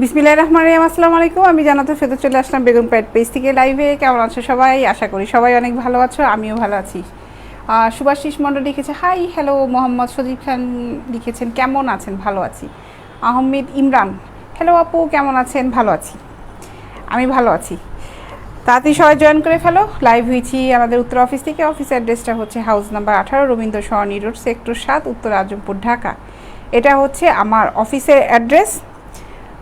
বিসমিল্লাহির রহমানির রহিম। আসসালামু আলাইকুম। আমি জান্নাতুল ফেরদৌস চলে আসলাম বেগম প্যাট পেজ থেকে লাইভে। কেমন আছো সবাই? আশা করি সবাই অনেক ভালো আছো, আমিও ভালো আছি। সুভাষিস মণ্ডল লিখেছে হাই হ্যালো। মোহাম্মদ সজিব খান লিখেছেন কেমন আছেন? ভালো আছি। আহমেদ ইমরান হ্যালো আপু, কেমন আছেন? ভালো আছি, আমি ভালো আছি। তাড়াতাড়ি সবাই জয়েন করে ফেলো। লাইভ হয়েছি আমাদের উত্তর অফিস থেকে। অফিস অ্যাড্রেসটা হচ্ছে হাউস নাম্বার 18, রবীন্দ্র সরণি রোড, সেক্টর 7, উত্তর আজমপুর, ঢাকা। এটা হচ্ছে আমার অফিসের অ্যাড্রেস।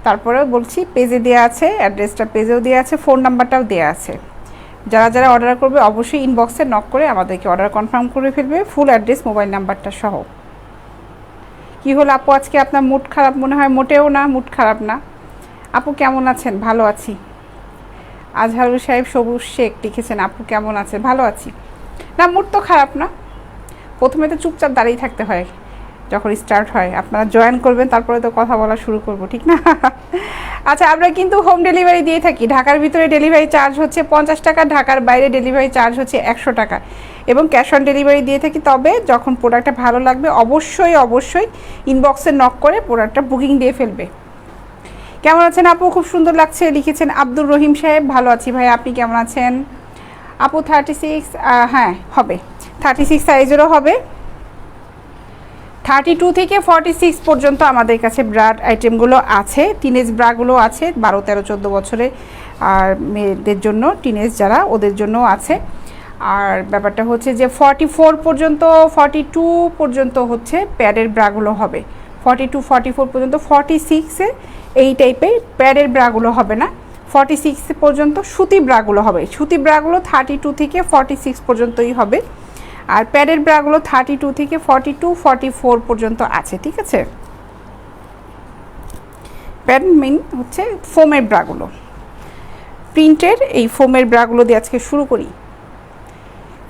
তারপরেও বলছি পেজে দেওয়া আছে, অ্যাড্রেসটা পেজেও দেওয়া আছে, ফোন নাম্বারটাও দেওয়া আছে। যারা যারা অর্ডার করবে অবশ্যই ইনবক্সে নক করে আমাদেরকে অর্ডার কনফার্ম করে ফেলবে, ফুল অ্যাড্রেস মোবাইল নাম্বারটা সহ। কী হলো আপু, আজকে আপনার মুড খারাপ মনে হয়? মোটেও না, মুড খারাপ না। আপু কেমন আছেন? ভালো আছি। আজহারুল সাহেব সবুজ শেখ লিখেছেন আপু কেমন আছেন? ভালো আছি। না, মুড তো খারাপ না। প্রথমে তো চুপচাপ দাঁড়িয়ে থাকতে হয় যখন স্টার্ট হয়। আপনারা জয়েন করবেন, তারপরে তো কথা বলা শুরু করব, ঠিক না? আচ্ছা, আমরা কিন্তু হোম ডেলিভারি দিয়ে থাকি। ঢাকার ভিতরে ডেলিভারি চার্জ হচ্ছে 50 টাকা, ঢাকার বাইরে ডেলিভারি চার্জ হচ্ছে 100 টাকা, এবং ক্যাশ অন ডেলিভারি দিয়ে থাকি। তবে যখন প্রোডাক্টটা ভালো লাগবে অবশ্যই অবশ্যই ইনবক্সে নক করে প্রোডাক্টটা বুকিং দিয়ে ফেলবে। কেমন আছেন আপু? খুব সুন্দর লাগছে লিখেছেন আব্দুর রহিম সাহেব। ভালো আছি ভাই, আপনি কেমন আছেন? আপু 36, হ্যাঁ হবে, 36 সাইজেরও হবে। 32 থেকে 46 পর্যন্ত আমাদের কাছে ব্রাড আইটেমগুলো আছে। টিনেজ ব্রাগুলো আছে 12, 13, 14 বছরে, আর মেয়েদের জন্য টিনেজ যারা ওদের জন্য আছে। আর ব্যাপারটা হচ্ছে যে 44 পর্যন্ত, 42 পর্যন্ত হচ্ছে প্যাডের ব্রাগুলো হবে। 42, 44 পর্যন্ত। 46-এ এই টাইপের প্যাডের ব্রাগুলো হবে না। 46 পর্যন্ত সুতি ব্রাগুলো হবে। সুতি ব্রাগুলো 32 থেকে 46 পর্যন্তই হবে। আর প্যাডের ব্রাগুলো 32 থেকে 42, 44 পর্যন্ত আছে, ঠিক আছে? প্যাড মিন হচ্ছে ফোমের ব্রাগুলো, প্রিন্টের এই ফোমের ব্রাগুলো দিয়ে আজকে শুরু করি।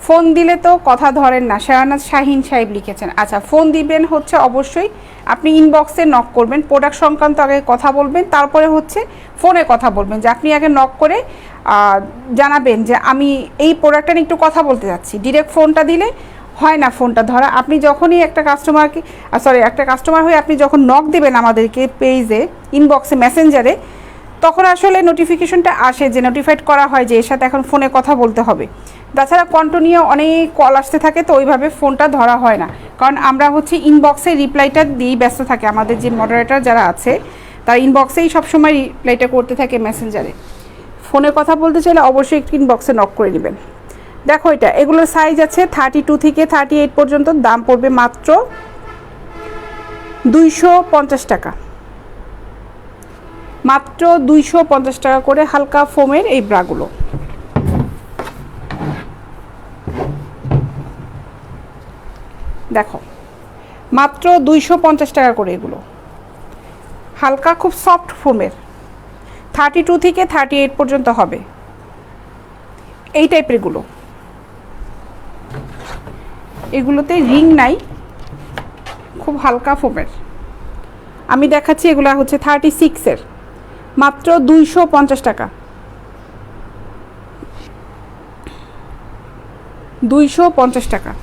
ফোন দিলে তো কথা ধরেন না, শাহনাজ শাহিন সাহেব লিখেছেন। আচ্ছা, ফোন দিবেন হচ্ছে অবশ্যই আপনি ইনবক্সে নক করবেন, প্রোডাক্ট সংক্রান্ত আগে কথা বলবেন, তারপরে হচ্ছে ফোনে কথা বলবেন। যে আপনি আগে নক করে জানাবেন যে আমি এই প্রোডাক্টটা নিয়ে একটু কথা বলতে যাচ্ছি। ডিরেক্ট ফোনটা দিলে হয় না ফোনটা ধরা। আপনি যখনই একটা কাস্টমার হয়ে আপনি যখন নক দেবেন আমাদেরকে পেজে, ইনবক্সে, মেসেঞ্জারে, তখন আসলে নোটিফিকেশনটা আসে যে নোটিফাইড করা হয় যে এর সাথে এখন ফোনে কথা বলতে হবে। তাছাড়া কন্টিনিউ অনেক কল আসতে থাকে, তো ওইভাবে ফোনটা ধরা হয় না। কারণ আমরা হচ্ছে ইনবক্সে রিপ্লাইটা দিয়েই ব্যস্ত থাকে। আমাদের যে মডারেটর যারা আছে তারা ইনবক্সেই সবসময় রিপ্লাইটা করতে থাকে মেসেঞ্জারে। ফোনে কথা বলতে চাইলে অবশ্যই একটু ইনবক্সে নক করে নেবেন। দেখো এগুলোর সাইজ আছে 32 থেকে 38 পর্যন্ত। দাম পড়বে মাত্র 250 টাকা, মাত্র 250 টাকা করে হালকা ফোমের এই ব্রাগুলো। দেখো মাত্র 250 টাকা করে এগুলো, হালকা খুব সফট ফোমের। 32 থেকে 38 পর্যন্ত হবে এই টাইপেরগুলো। এগুলোতে রিং নাই, খুব হালকা ফোমের। আমি দেখাচ্ছি, এগুলো হচ্ছে 36-এর, মাত্র 250 টাকা। 250 টাকা।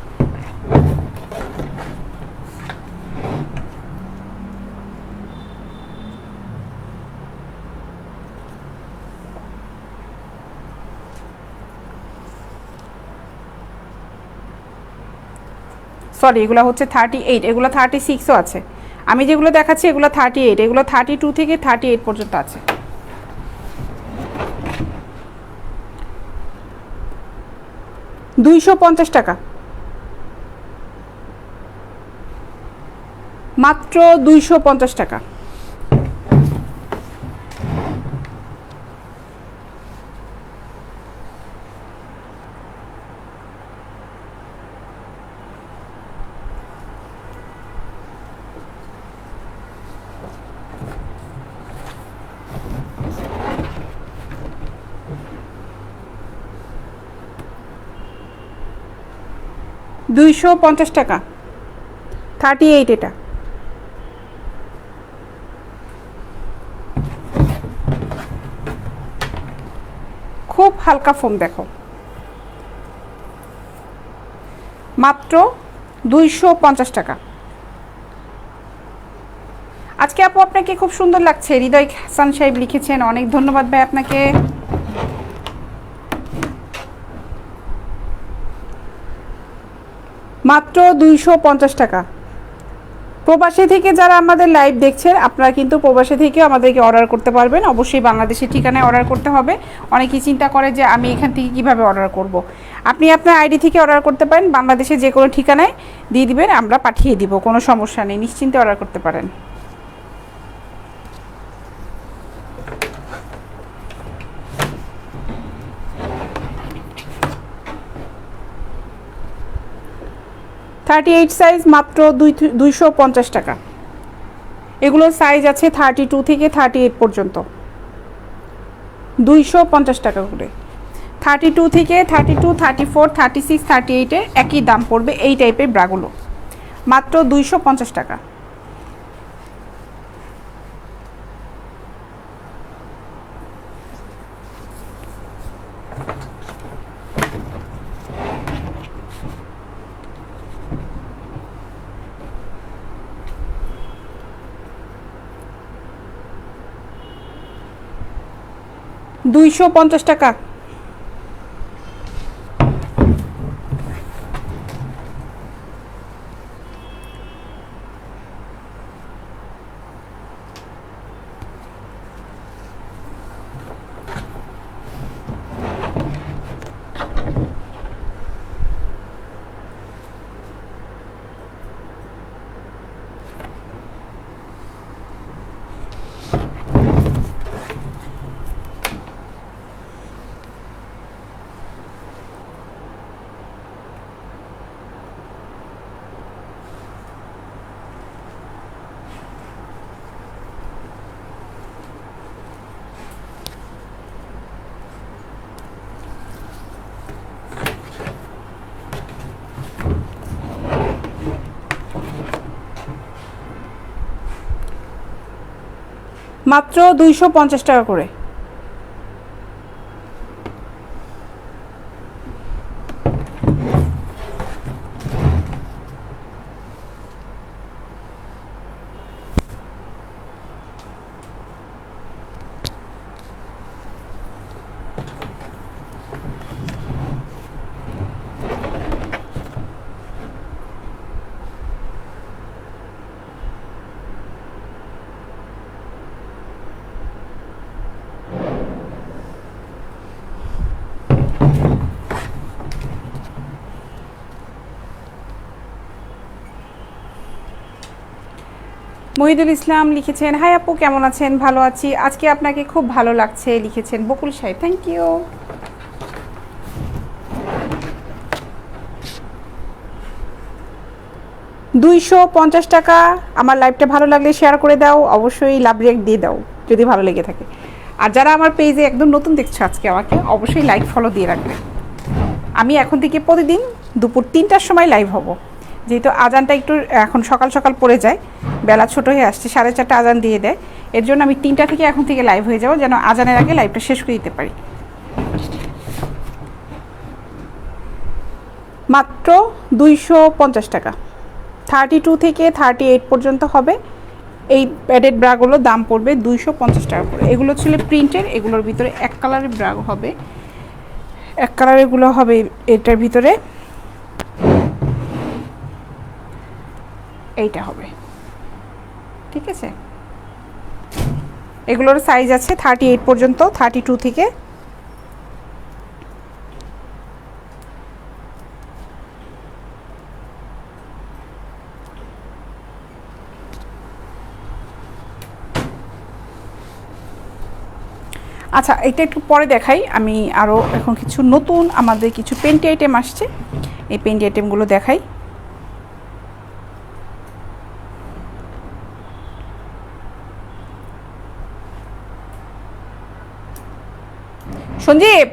সরি, এগুলো হচ্ছে 38, এগুলো 36ও আছে। আমি যেগুলো দেখাচ্ছি এগুলো 38, এগুলো 32 থেকে 38 পর্যন্ত আছে। $250 টাকা, মাত্র 250 টাকা। $250 টাকা, 38 এটা। খুব হালকা ফোম, দেখো মাত্র 250 টাকা। আচ্ছা, আজকে আপু আপনাকে খুব সুন্দর লাগছে, হৃদয় হাসান সাহেব লিখেছেন, অনেক ধন্যবাদ ভাই আপনাকে। মাত্র 250 টাকা। প্রবাসী থেকে যারা আমাদের লাইভ দেখছেন আপনারা কিন্তু প্রবাসী থেকেও আমাদেরকে অর্ডার করতে পারবেন। অবশ্যই বাংলাদেশের ঠিকানায় অর্ডার করতে হবে। অনেকেই চিন্তা করে যে আমি এখান থেকে কিভাবে অর্ডার করব। আপনি আপনার আইডি থেকে অর্ডার করতে পারেন, বাংলাদেশের যে কোনো ঠিকানায় দিয়ে দিবেন, আমরা পাঠিয়ে দিব, কোনো সমস্যা নেই, নিশ্চিন্তে অর্ডার করতে পারেন। থার্টি এইট সাইজ মাত্র 250 টাকা। এগুলোর সাইজ আছে 32 থেকে 38 পর্যন্ত, 250 টাকা করে। 32 থেকে 32, 34, 36, 38-এর একই দাম পড়বে এই টাইপের ব্রাগুলো, মাত্র 250 টাকা। $250 টাকা। মাত্র 250 টাকা করে। মহিদুল ইসলাম লিখেছেন, হাই আপু কেমন আছেন? ভালো আছি, আজকে আপনাকে খুব ভালো লাগছে লিখেছেন বকুল সাহেব, থ্যাংক ইউ। $250 টাকা। আমার লাইভটা ভালো লাগলে শেয়ার করে দাও, অবশ্যই লাভ রিঅ্যাক্ট দিয়ে দাও যদি ভালো লেগে থাকে। আর যারা আমার পেজে একদম নতুন দেখছো আজকে আমাকে, অবশ্যই লাইক ফলো দিয়ে রাখবে। আমি এখন থেকে প্রতিদিন দুপুর 3টার সময় লাইভ হব, যেহেতু আজানটা একটু এখন সকাল সকাল পড়ে যায়, বেলা ছোট হয়ে আসছে, 4:30 আজান দিয়ে দেয়, এর জন্য আমি 3টা থেকে এখন থেকে লাইভ হয়ে যাবো, যেন আজানের আগে লাইভটা শেষ করে দিতে পারি। মাত্র 250 টাকা। 32 থেকে 38 পর্যন্ত হবে। এই প্যাডেড ব্রাগুলোর দাম পড়বে 250 টাকা করে। এগুলো ছিল প্রিন্টের, এগুলোর ভিতরে এক কালারের ব্রাগ হবে, এক কালারেরগুলো হবে এটার ভিতরে, এইটা হবে, ঠিক আছে। এগুলোর সাইজ আছে 38 পর্যন্ত, 32 থেকে। আচ্ছা, এটা একটু পরে দেখাই। আমি আরও এখন কিছু নতুন আমাদের কিছু পেন্টি আইটেম আসছে, এই পেন্টি আইটেমগুলো দেখাই। সঞ্জীব,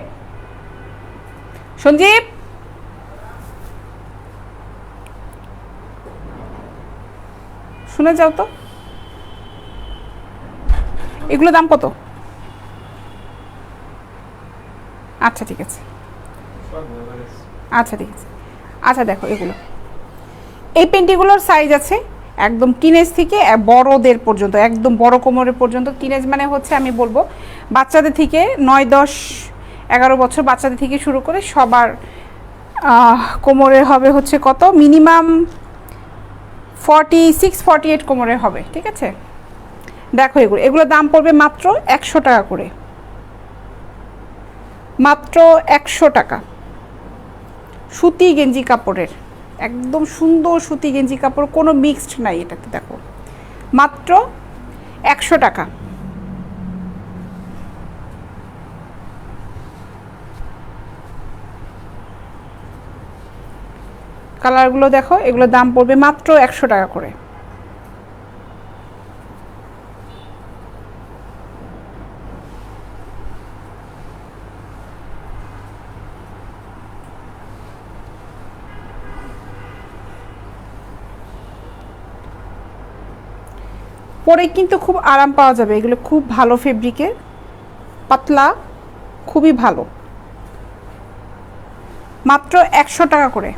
সঞ্জীব, শুনে যাও তো, এগুলো দাম কত? আচ্ছা ঠিক আছে, আচ্ছা ঠিক আছে। আচ্ছা দেখো, এগুলো এই পেন্টিগুলোর সাইজ আছে একদম টিনেজ থেকে বড়দের পর্যন্ত, একদম বড় কোমরের পর্যন্ত। টিনেজ মানে হচ্ছে আমি বলবো বাচ্চাদের থেকে 9, 10, 11 বছর বাচ্চাদের থেকে শুরু করে সবার কোমরের হবে হচ্ছে কত, মিনিমাম 46-48 কোমরের হবে, ঠিক আছে। দেখো এগুলো দাম পড়বে মাত্র 100 টাকা করে, মাত্র 100 টাকা। সুতি গেঞ্জি কাপড়ের, একদম সুন্দর সুতি গেঞ্জি কাপড়, কোনো মিক্সড নাই এটাতে। দেখো মাত্র 100 টাকা। কালারগুলো দেখো, এগুলো দাম পড়বে মাত্র 100 টাকা করে। পরে কিন্তু খুব আরাম পাওয়া যাবে, এগুলো খুব ভালো ফেব্রিকের, পাতলা, খুবই ভালো, মাত্র 100 টাকা করে।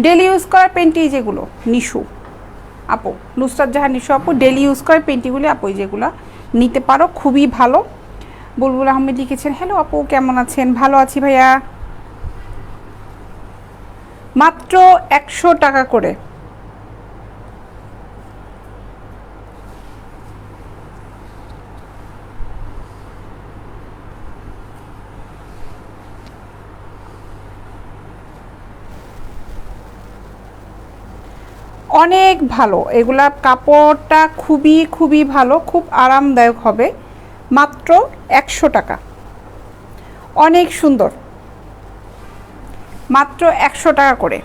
ডেলি ইউজ করা পেন্টি যেগুলো, নিশু আপু, নুসরাত জাহান নিশু আপু, ডেলি ইউজ করে পেন্টিগুলি আপু যেগুলো নিতে পারো, খুবই ভালো। বুলবুল আহমেদ লিখেছেন, হ্যালো আপু কেমন আছেন? ভালো আছি ভাইয়া। মাত্র 100 টাকা করে। অনেক ভালো, এগুলা কাপড়টা খুবই খুবই ভালো, খুব আরামদায়ক হবে, মাত্র 100 টাকা। অনেক সুন্দর, মাত্র 100 টাকা করে।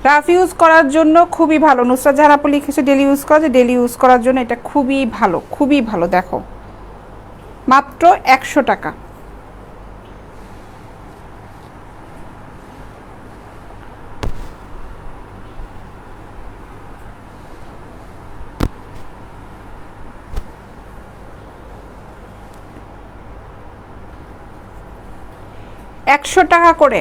রাফ ইউজ করার জন্য খুবই ভালো। নুসরাত জাহান আপু লিখেছে ডেলি ইউজ করা, যে ডেলি ইউজ করার জন্য এটা খুবই ভালো, খুবই ভালো। দেখো মাত্র 100 টাকা। একশো টাকা করে।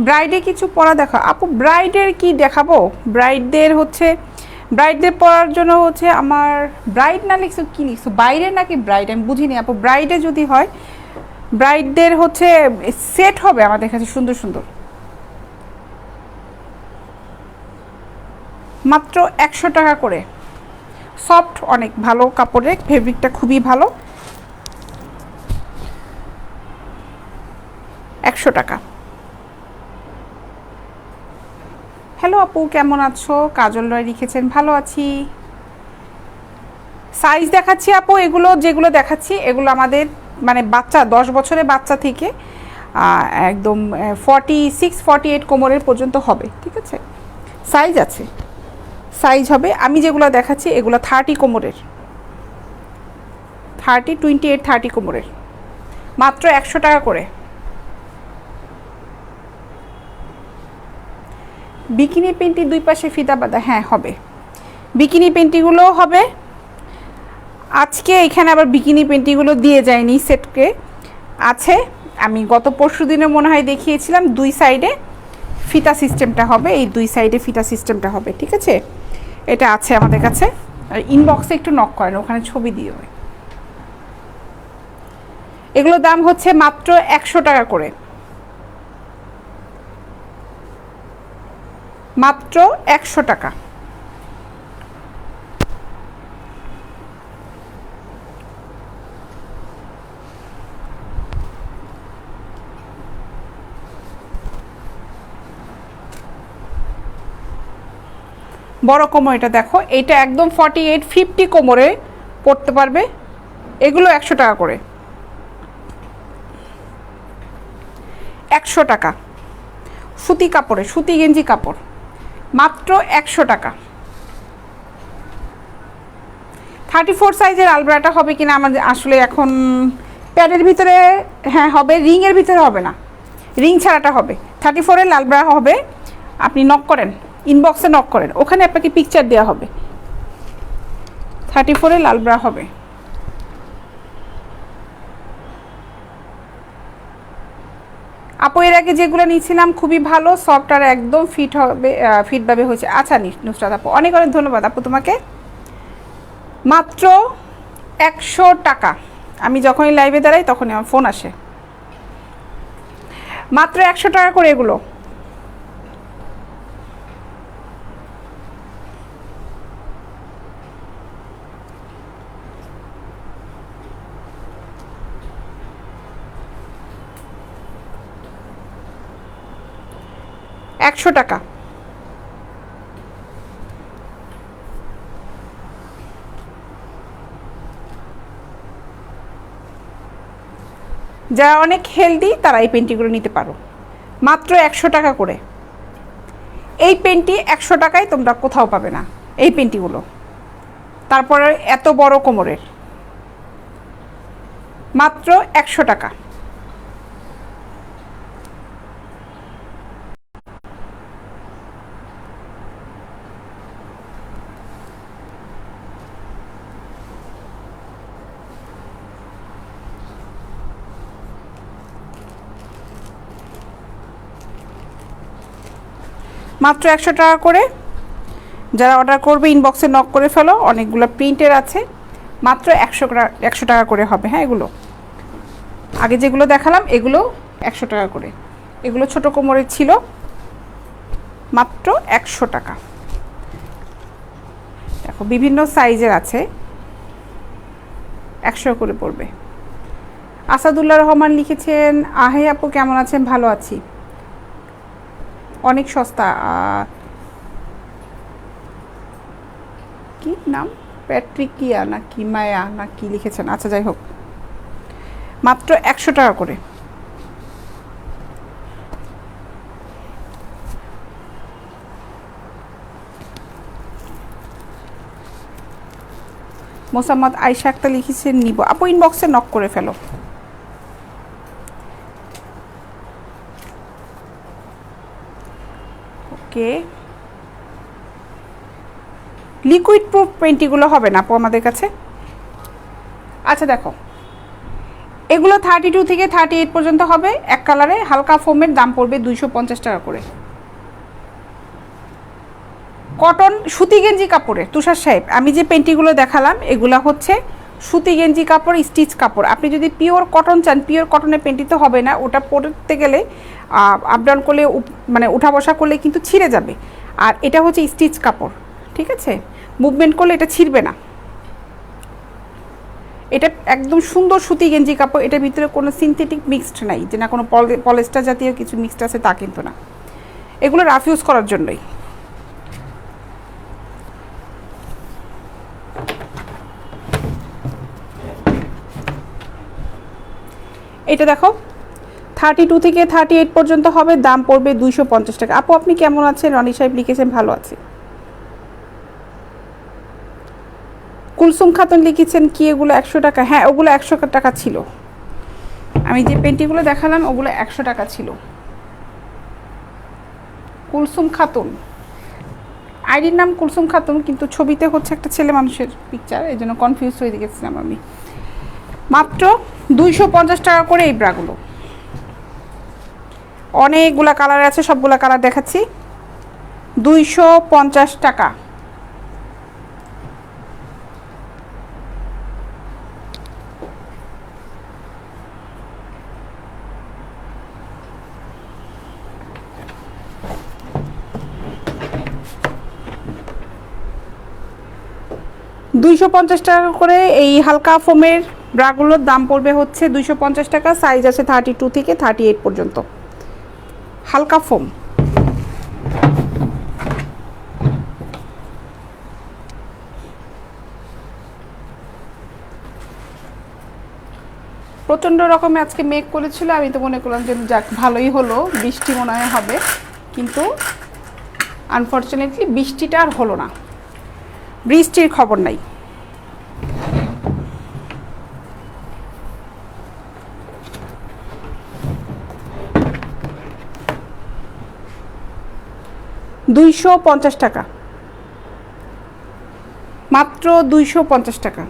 ব্রাইডে কিছু পরা দেখা আপু, ব্রাইডের কি দেখাবো? ব্রাইডদের হচ্ছে, ব্রাইডদের পরার জন্য হচ্ছে আমার, ব্রাইড না লিখছো, কী লিখছো, বাইরে নাকি ব্রাইড আমি বুঝিনি আপু। ব্রাইডে যদি হয়, ব্রাইডদের হচ্ছে সেট হবে আমাদের কাছে সুন্দর সুন্দর, মাত্র 100 টাকা করে। সফট, অনেক ভালো কাপড়ের, ফেব্রিকটা খুবই ভালো, 100 টাকা। হ্যালো আপু কেমন আছো? কাজল রয় লিখেছেন, ভালো আছি। সাইজ দেখাচ্ছি আপু, এগুলো যেগুলো দেখাচ্ছি এগুলো আমাদের মানে বাচ্চা 10 বছরের বাচ্চা থেকে একদম 46-48 কোমরের পর্যন্ত হবে, ঠিক আছে। সাইজ আছে, সাইজ হবে। আমি যেগুলো দেখাচ্ছি এগুলো 30 কোমরের, 30 কোমরের, মাত্র 100 টাকা করে। বিকিনি পেন্টি দুই পাশে ফিতা বাঁধা, হ্যাঁ হবে, বিকিনি পেন্টিগুলোও হবে। আজকে এখানে আবার বিকিনি পেন্টিগুলো দিয়ে যায়নি সেটকে, আছে। আমি গত পরশু দিনে মনে হয় দেখিয়েছিলাম, দুই সাইডে ফিতা সিস্টেমটা হবে, এই দুই সাইডে ফিতা সিস্টেমটা হবে, ঠিক আছে। এটা আছে আমাদের কাছে, আর ইনবক্সে একটু নক করেন, ওখানে ছবি দিয়ে দেবে। এগুলো দাম হচ্ছে মাত্র 100 টাকা করে, মাত্র 100 টাকা। বড় কোমর এটা দেখো, এটা একদম 48-50 কোমরে পড়তে পারবে। এগুলো 100 টাকা করে, 100 টাকা। সুতি কাপড়ে, সুতি গেঞ্জি কাপড়, মাত্র 100 টাকা। 34 সাইজের আলব্রাটা হবে কিনা আমাদের আসলে এখন, প্যাডের ভিতরে হ্যাঁ হবে, রিংয়ের ভিতরে হবে না, রিং ছাড়াটা হবে। 34-এর আলব্রা হবে, আপনি নক করেন, ইনবক্সে নক করেন, ওখানে আপনাকে পিকচার দেওয়া হবে। 34-এর আলব্রা হবে। আপু এর আগে যেগুলো নিয়েছিলাম খুবই ভালো, সফট আর একদম ফিট হবে, ফিটভাবে হয়েছে। আচ্ছা নুসরাত আপু, অনেক অনেক ধন্যবাদ আপু তোমাকে। মাত্র 100 টাকা। আমি যখনই লাইভে দাঁড়াই তখনই আমার ফোন আসে। মাত্র 100 টাকা করে এগুলো। একশো টাকা। যারা অনেক হেলদি তারা এই পেন্টিগুলো নিতে পারো, মাত্র 100 টাকা করে। এই পেন্টি 100 টাকায় তোমরা কোথাও পাবে না এই পেন্টিগুলো। তারপরে এত বড় কোমরের, মাত্র 100 টাকা। মাত্র 100 টাকা করে। যারা অর্ডার করবে ইনবক্সে নক করে ফেলো, অনেকগুলো প্রিন্টের আছে, মাত্র 100 টাকা করে হবে। হ্যাঁ, এগুলো আগে যেগুলো দেখালাম এগুলো 100 টাকা করে। এগুলো ছোট কোমরের ছিল, মাত্র 100 টাকা। দেখো বিভিন্ন সাইজের আছে, 100 করে পড়বে। আসাদুল্লাহ রহমান লিখেছেন, আহে আপু কেমন আছেন? ভালো আছি, অনেক সস্তা। কি নাম, প্যাট্রিকিয়া না কি মায়া না কি লিখেছেন, আচ্ছা যাই হোক, মাত্র 100 টাকা করে। মোসাম্মদ আয়শা আক্তার লিখেছেন নিব। আপু ইনবক্সে নক করে ফেলো। ওকে, লিকুইড প্রুফ পেন্টিগুলো হবে না আপু আমাদের কাছে। আচ্ছা দেখো, এগুলো 32 থেকে 38 পর্যন্ত হবে, এক কালারে, হালকা ফোমের, দাম পড়বে 250 টাকা করে। কটন সুতি গেঞ্জি কাপড়ে তুষার সাহেব, আমি যে পেন্টিগুলো দেখালাম এগুলো হচ্ছে সুতি গেঞ্জি কাপড়, স্টিচ কাপড়। আপনি যদি পিওর কটন চান, পিওর কটনের পেন্টি তো হবে না, ওটা পরতে গেলে আপ ডাউন করলে মানে উঠা বসা করলে কিন্তু ছিঁড়ে যাবে। আর এটা হচ্ছে স্টিচ কাপড়, ঠিক আছে, মুভমেন্ট করলে এটা ছিঁড়বে না। এটা একদম সুন্দর সুতি গেঞ্জি কাপড়, এটার ভিতরে কোনো সিনথেটিক মিক্সড নাই, যে না কোনো পলিস্টার জাতীয় কিছু মিক্সড আছে তা কিন্তু না, এগুলো রাফ ইউজ করার জন্যই। এটা দেখো 32 থেকে 38 পর্যন্ত হবে, দাম পড়বে 250 টাকা। আপু আপনি কেমন আছেন? রনি সাহেব লিখেছেন ভালো আছে। কুলসুম খাতুন লিখেছেন কি এগুলো 100 টাকা? হ্যাঁ, ওগুলো 100 টাকা ছিল। আমি যে পেন্টিগুলো দেখালাম ওগুলো 100 টাকা ছিল। কুলসুম খাতুন, আইডির নাম কুলসুম খাতুন, কিন্তু ছবিতে হচ্ছে একটা ছেলে মানুষের পিকচার, এই জন্য কনফিউজ হয়ে গেছিলাম আমি। মাত্র 250 টাকা করে এই ব্রাগুলো। অনেকগুলা কালার আছে, সবগুলা কালার দেখাচ্ছি। 250 টাকা। $250 টাকা করে এই হালকা ফোমের ব্রাগুলোর দাম পড়বে হচ্ছে 250 টাকা। সাইজ আছে 32 থেকে 38 পর্যন্ত, হালকা ফোম। প্রচণ্ড রকমের আজকে মেঘ করেছিল, আমি তো মনে করলাম যে যাক ভালোই হলো, বৃষ্টি মনে হয় হবে, কিন্তু আনফর্চুনেটলি বৃষ্টিটা আর হলো না, বৃষ্টির খবর নাই। টাকা, মাত্র 250 টাকা।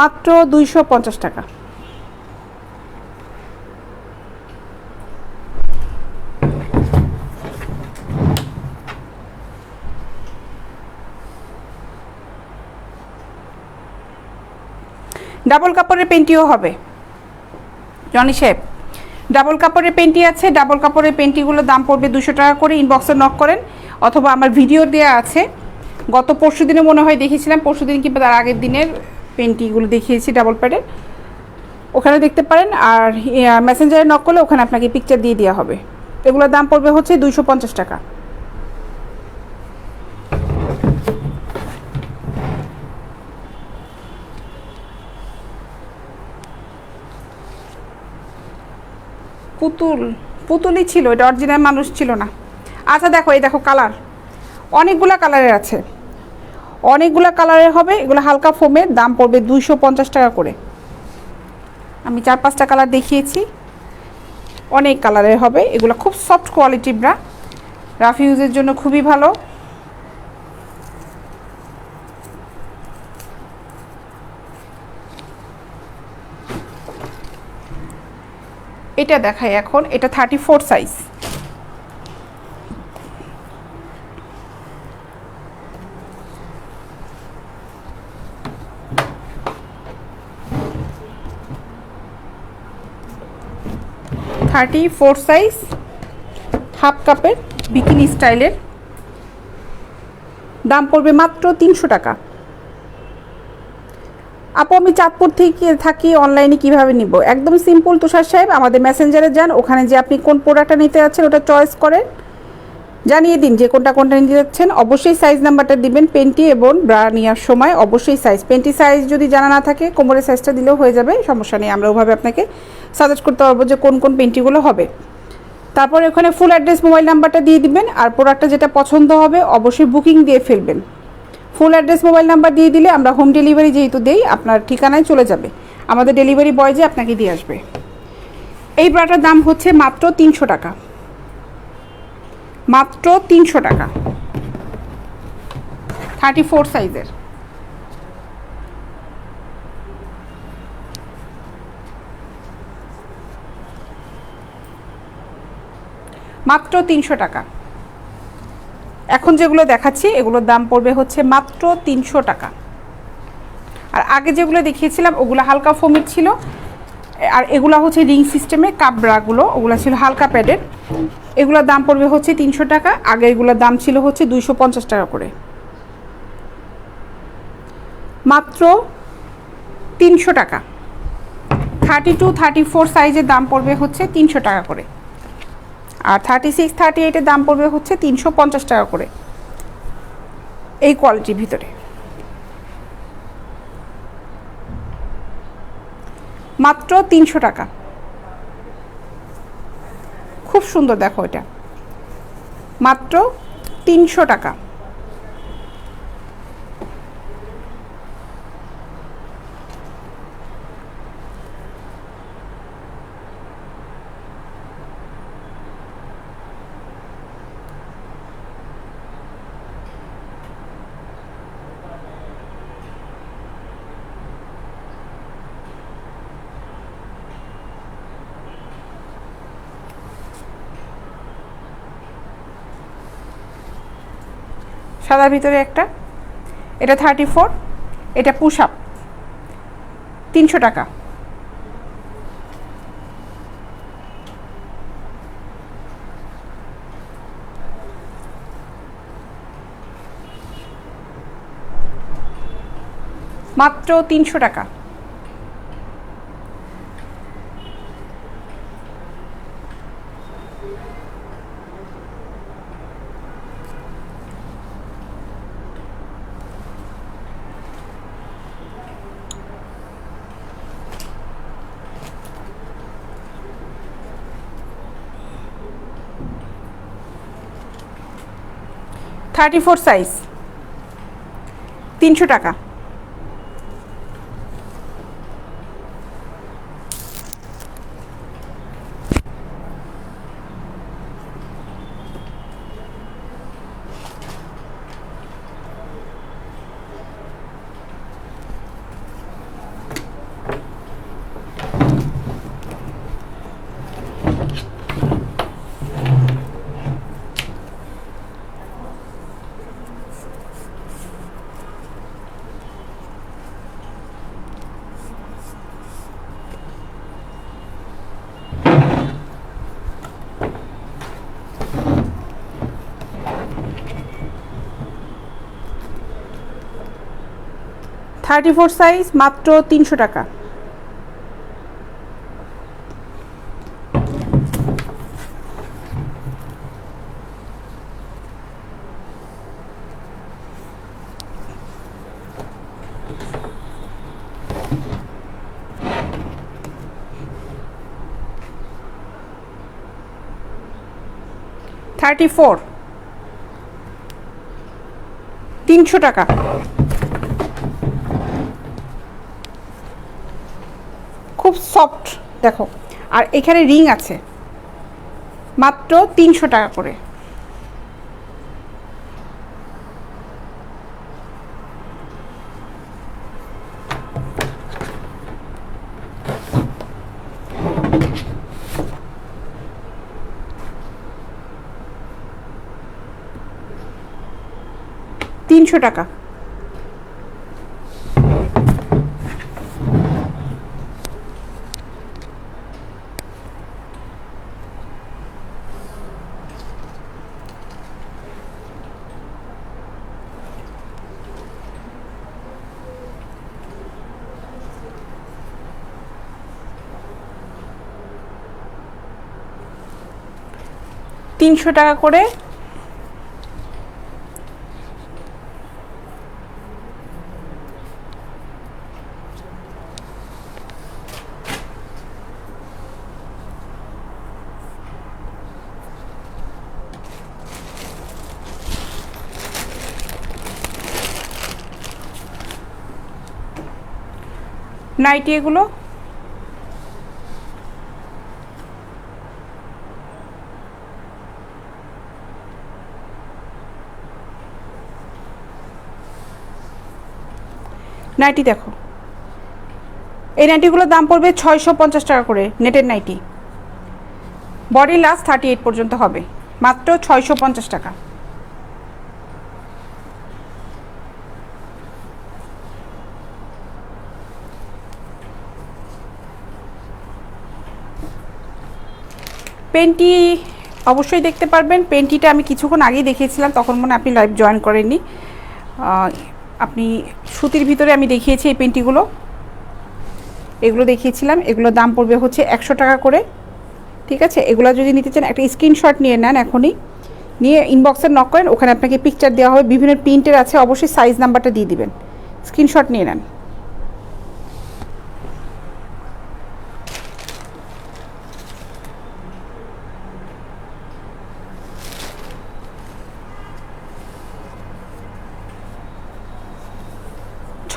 মাত্র 250 টাকা। ডাবল কাপড়ের পেন্টিও হবে জনি সাহেব, ডাবল কাপড়ের পেন্টি আছে। ডাবল কাপড়ের পেন্টিগুলোর দাম পড়বে 200 টাকা করে। ইনবক্সে নক করেন, অথবা আমার ভিডিও দেওয়া আছে, গত পরশু দিনে মনে হয় দেখিয়েছিলাম, পরশু দিন কিংবা তার আগের দিনের পেন্টিগুলো দেখিয়েছি ডাবল প্যাডের, ওখানে দেখতে পারেন। আর মেসেঞ্জারে নক করলে ওখানে আপনাকে পিকচার দিয়ে দেওয়া হবে। এগুলোর দাম পড়বে হচ্ছে 250 টাকা। পুতুলই ছিল, এটা অরিজিনাল মানুষ ছিল না। আচ্ছা দেখো, এই দেখো কালার, অনেকগুলো কালারের আছে, অনেকগুলো কালারের হবে। এগুলো হালকা ফোমের, দাম পড়বে 250 টাকা করে। আমি 4-5টা কালার দেখিয়েছি, অনেক কালারের হবে। এগুলো খুব সফট কোয়ালিটি ব্রা, রাফ ইউজের জন্য খুবই ভালো। এটা দেখাই এখন, এটা 34 সাইজ। সাইজ, হাফ কাপের বিকিনি স্টাইলের, দাম পড়বে মাত্র 300 টাকা। আপু আমি চাঁদপুর থেকে থাকি, অনলাইনে কিভাবে নিব? একদম সিম্পল তুষার সাহেব, আমাদের মেসেঞ্জারে যান, ওখানে যে আপনি কোন প্রোডাক্টটা নিতে যাচ্ছেন ওটা চয়েস করেন, জানিয়ে দিন যে কোনটা নিতে যাচ্ছেন। অবশ্যই সাইজ নাম্বারটা দিবেন পেন্টি এবং ব্রা নেওয়ার সময়, অবশ্যই সাইজ, পেন্টি সাইজ যদি জানা না থাকে কোমরের সাইজটা দিলেও হয়ে যাবে, সমস্যা নেই। আমরা ওভাবে আপনাকে সাজেস্ট করতে পারবো যে কোন কোন পেন্টিগুলো হবে। তারপর ওখানে ফুল অ্যাড্রেস, মোবাইল নাম্বারটা দিয়ে দিবেন, আর প্রোডাক্টটা যেটা পছন্দ হবে অবশ্যই বুকিং দিয়ে ফেলবেন। ফুল অ্যাড্রেস, মোবাইল নাম্বার দিয়ে দিলে আমরা হোম ডেলিভারি যেহেতু দেই, আপনার ঠিকানায় চলে যাবে, আমাদের ডেলিভারি বয় যে আপনাকে দিয়ে আসবে। এই ব্রাটার দাম হচ্ছে মাত্র 300 টাকা, মাত্র 300 টাকা, 34 সাইজের। মাত্র 300 টাকা। এখন যেগুলো দেখাচ্ছি এগুলোর দাম পড়বে হচ্ছে মাত্র 300 টাকা। আর আগে যেগুলো দেখিয়েছিলাম ওগুলো হালকা ফোমের ছিল, আর এগুলো হচ্ছে রিং সিস্টেমের কাপড়াগুলো, ওগুলো ছিল হালকা প্যাডের। এগুলোর দাম পড়বে হচ্ছে 300 টাকা। আগে এগুলোর দাম ছিল হচ্ছে 250 টাকা করে, মাত্র 300 টাকা। 32-34 সাইজের দাম পড়বে হচ্ছে 300 টাকা করে, আর 36-38-এর দাম পড়বে হচ্ছে 350 টাকা করে, এই কোয়ালিটির ভিতরে। মাত্র 300 টাকা, খুব সুন্দর দেখো এটা, মাত্র 300 টাকা। সাদার ভিতরে একটা, এটা 34, এটা পুশ আপ, 300 টাকা। মাত্র 300 টাকা। থার্টি ফোর সাইজ 300 টাকা। থার্টি ফোর সাইজ মাত্র 300 টাকা। থার্টি ফোর 300 টাকা। খুব সফট দেখো, আর এখানে রিং আছে, মাত্র 300 টাকা করে। তিনশো টাকা। তিনশো টাকা করে। নাইটি এগুলো নাইটি দেখো, এই নাইটিগুলোর দাম পড়বে 650 টাকা করে। নেটের নাইটি, বডি লাস্ট 38 পর্যন্ত হবে, মাত্র 650 টাকা। পেন্টি অবশ্যই দেখতে পারবেন। পেন্টিটা আমি কিছুক্ষণ আগেই দেখিয়েছিলাম, তখন মনে আপনি লাইভ জয়েন করেননি। আপনি সুতির ভিতরে আমি দেখিয়েছি এই পেন্টিগুলো, এগুলো দেখিয়েছিলাম। এগুলোর দাম পড়বে হচ্ছে 100 টাকা করে, ঠিক আছে। এগুলো যদি নিতে চান একটা স্ক্রিনশট নিয়ে নেন, এখনই নিয়ে ইনবক্সে নক করেন, ওখানে আপনাকে পিকচার দেওয়া হবে, বিভিন্ন প্রিন্টের আছে, অবশ্যই সাইজ নাম্বারটা দিয়ে দিবেন, স্ক্রিনশট নিয়ে নেন।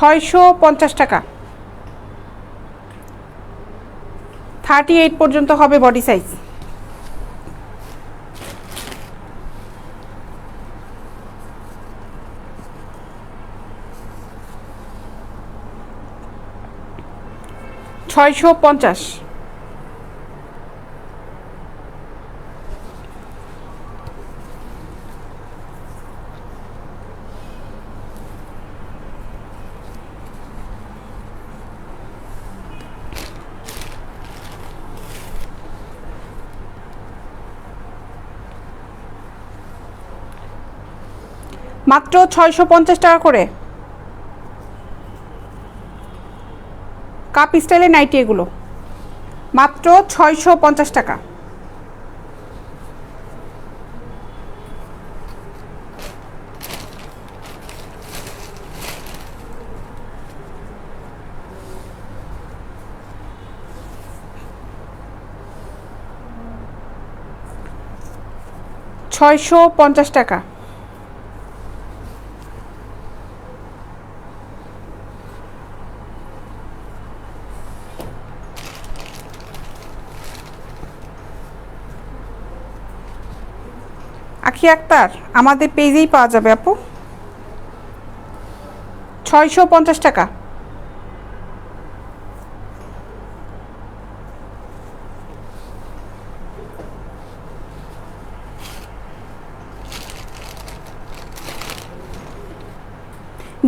$650 টাকা, 38 পর্যন্ত হবে বডি সাইজ। $650। মাত্র 650 টাকা করে। কাপ স্টাইলের নাইটি এগুলো, মাত্র 650 টাকা। টাকা। আখি আক্তার আমাদের পেজেই পাওয়া যাবে আপু, 650 টাকা।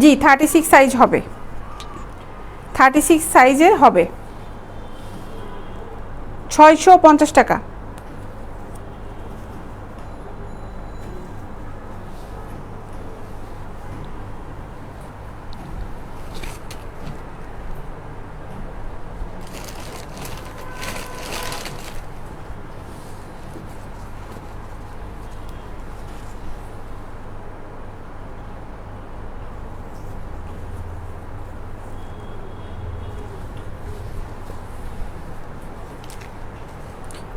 জি 36 সাইজ হবে, 36 সাইজের হবে, 650 টাকা।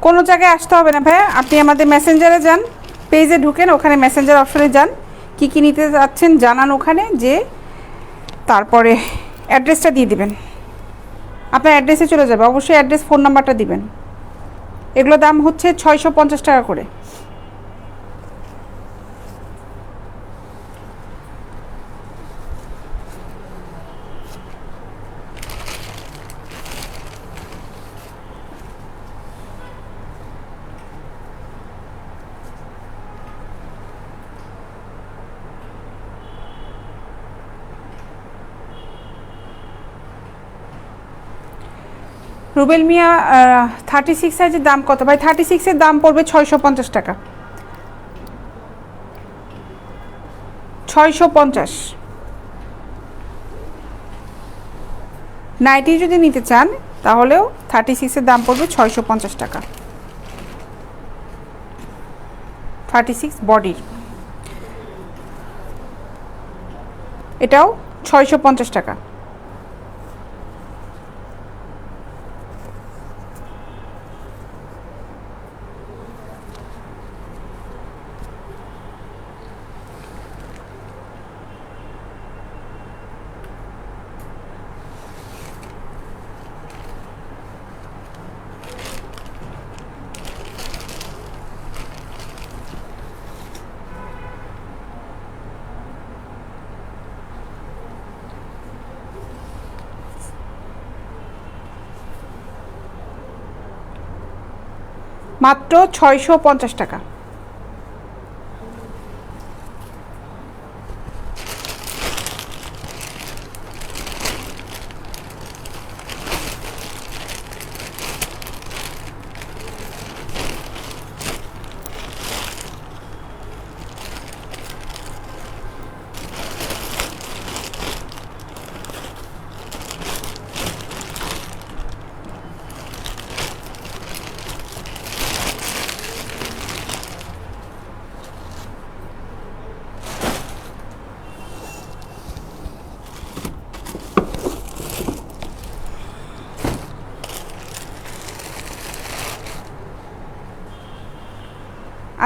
কোনো জায়গায় আসতে হবে না ভাইয়া, আপনি আমাদের মেসেঞ্জারে যান, পেজে ঢুকেন, ওখানে মেসেঞ্জার অপশনে যান, কি কি নিতে যাচ্ছেন জানান ওখানে, যে তারপরে অ্যাড্রেসটা দিয়ে দিবেন, আপনার অ্যাড্রেসে চলে যাবে। অবশ্যই অ্যাড্রেস, ফোন নাম্বারটা দিবেন। এগুলো দাম হচ্ছে 650 টাকা করে। রুবেল মিয়া 36 সাইজের দাম কত ভাই? 36-এর দাম পড়বে 650 টাকা, 650। নাইটি যদি নিতে চান তাহলেও 36-এর দাম পড়বে 650 টাকা, 36 বডির, এটাও 650 টাকা। মাত্র 650 টাকা।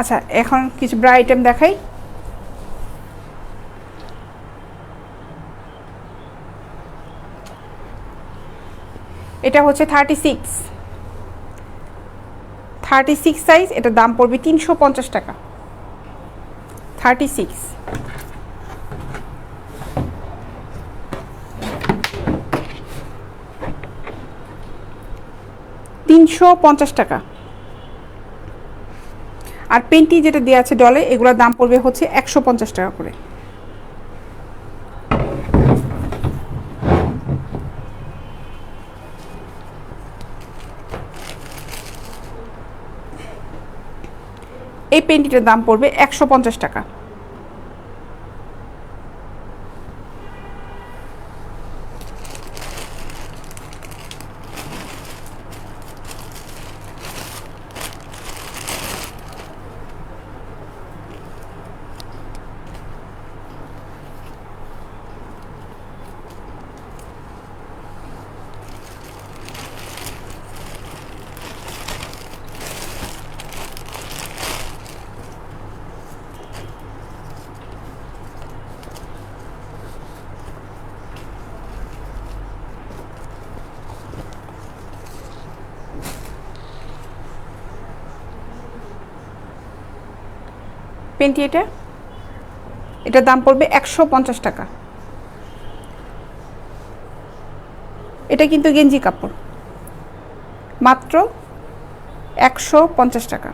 আচ্ছা, এখন কিছু ব্রা আইটেম দেখাই। এটা হচ্ছে 36 সাইজ, এটার দাম পড়বে 350 টাকা, 36। টাকা। আর পেন্টি যেটা দেওয়া আছে ডলে, এগুলোর দাম পড়বে হচ্ছে 150 টাকা করে। এই পেন্টিটার দাম পড়বে 150 টাকা। পেন্টি এটার দাম পড়বে 150 টাকা। এটা কিন্তু গেঞ্জি কাপড়, মাত্র 150 টাকা।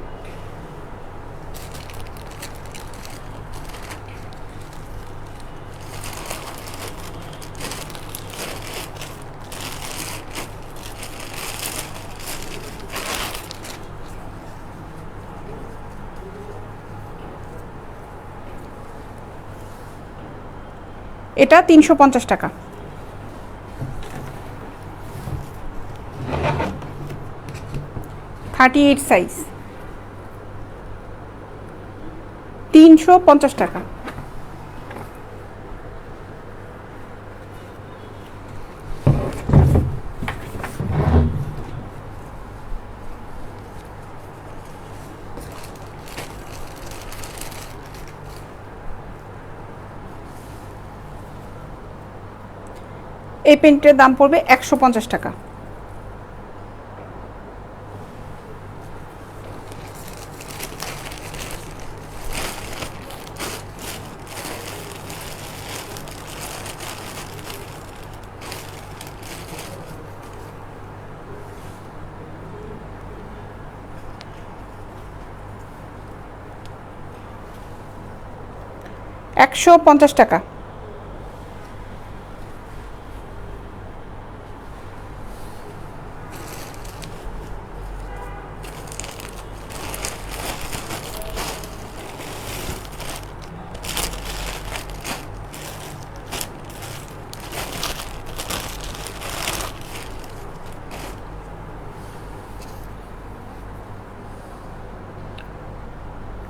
এটা 350 টাকা। থার্টি 38 সাইজ, 350 টাকা। এই প্যান্টের দাম পড়বে 150 টাকা। $150 টাকা।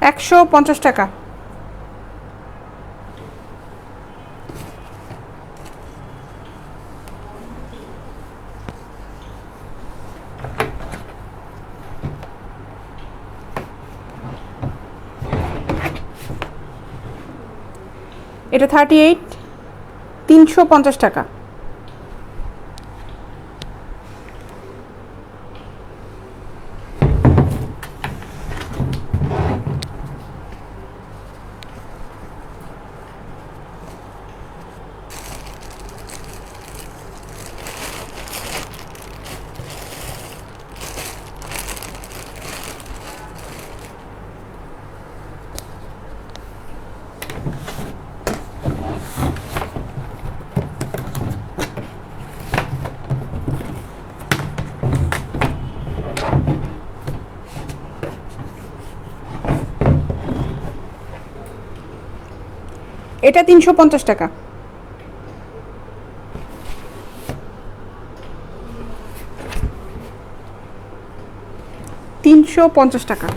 $150 টাকা। এটা 38, 350 টাকা। এটা 350 টাকা। টাকা।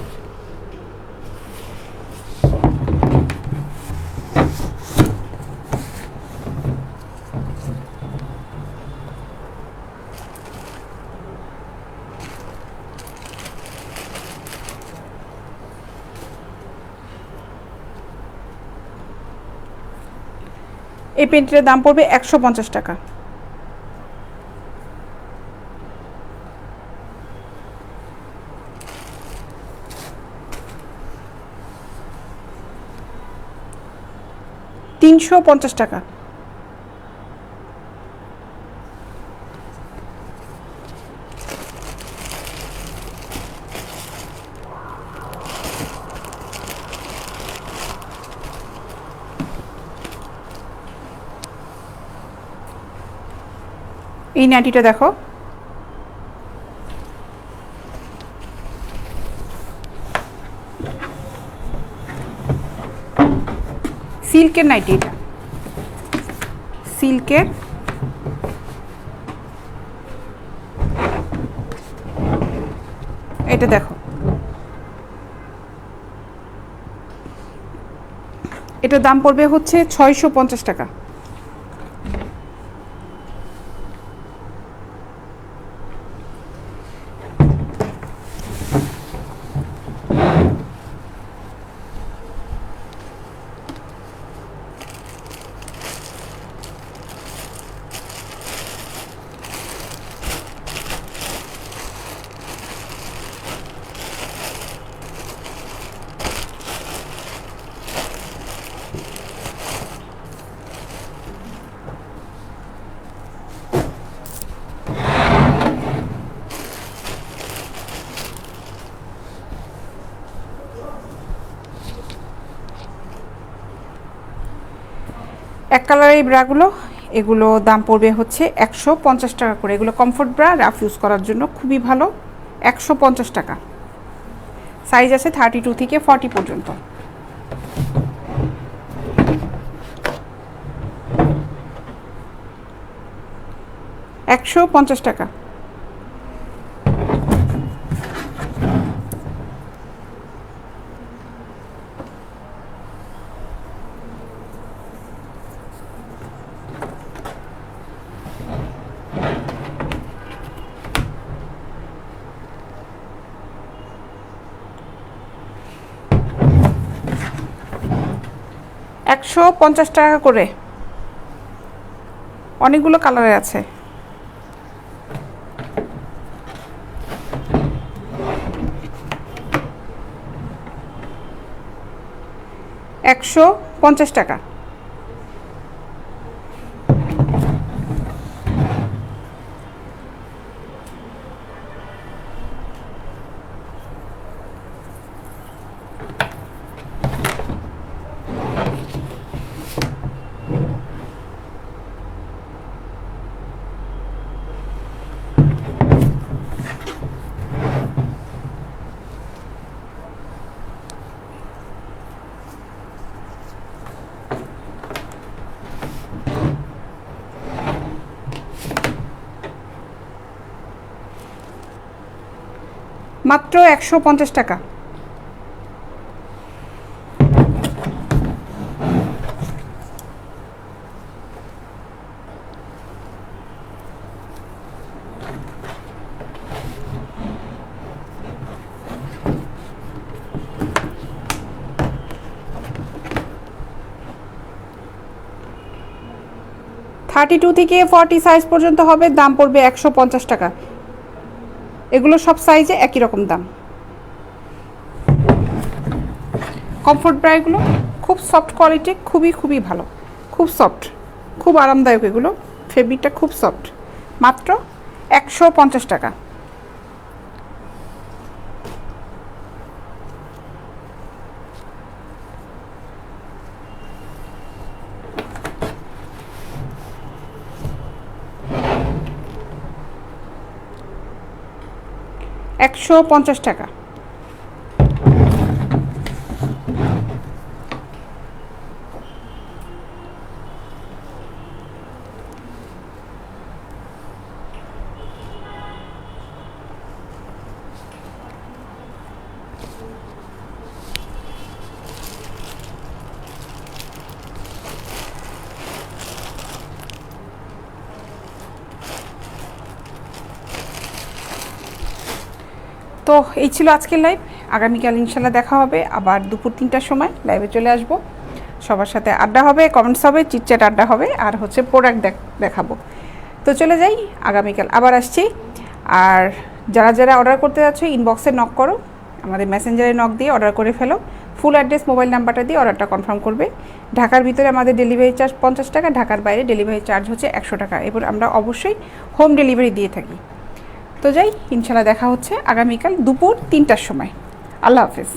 এই প্যান্টের দাম পড়বে 150 টাকা। $350 টাকা। এই নাইটিটা দেখো, সিল্কের নাইটি, এটা সিল্কের। এটা দেখো, এটার দাম পড়বে হচ্ছে 650 টাকা। এক কালারের এই ব্রাগুলো, এগুলো দাম পড়বে হচ্ছে 150 টাকা করে। এগুলো কমফোর্ট ব্রা, রাফ ইউজ করার জন্য খুবই ভালো। 150 টাকা। সাইজ আছে 32 থেকে 40 পর্যন্ত। 150 টাকা। টাকা করে। অনেকগুলো কালারে আছে। 150 টাকা। মাত্র 150 টাকা। থার্টি টু থেকে 40 সাইজ পর্যন্ত হবে, দাম পড়বে 150 টাকা। এগুলো সব সাইজে একই রকম দাম। কমফোর্ট ব্রা এগুলো খুব সফট কোয়ালিটি, খুবই ভালো, খুব সফট, খুব আরামদায়ক। এগুলো ফেব্রিকটা খুব সফট। মাত্র 150 টাকা। $150 টাকা। তো এই ছিল আজকের লাইভ। আগামীকাল ইনশাল্লাহ দেখা হবে আবার দুপুর 3টার সময় লাইভে চলে আসব। সবার সাথে আড্ডা হবে, কমেন্টস হবে, চিটচ্যাট আড্ডা হবে, আর হচ্ছে প্রোডাক্ট দেখাবো। তো চলে যাই, আগামীকাল আবার আসছি। আর যারা অর্ডার করতে যাচ্ছ ইনবক্সে নক করো, আমাদের মেসেঞ্জারে নক দিয়ে অর্ডার করে ফেলো। ফুল অ্যাড্রেস, মোবাইল নাম্বারটা দিয়ে অর্ডারটা কনফার্ম করবে। ঢাকার ভিতরে আমাদের ডেলিভারি চার্জ 50 টাকা, ঢাকার বাইরে ডেলিভারি চার্জ হচ্ছে 100 টাকা। এবার আমরা অবশ্যই হোম ডেলিভারি দিয়ে থাকি। তো যাই, ইনশাল্লাহ দেখা হচ্ছে আগামীকাল দুপুর 3টার সময়। আল্লাহ হাফেজ।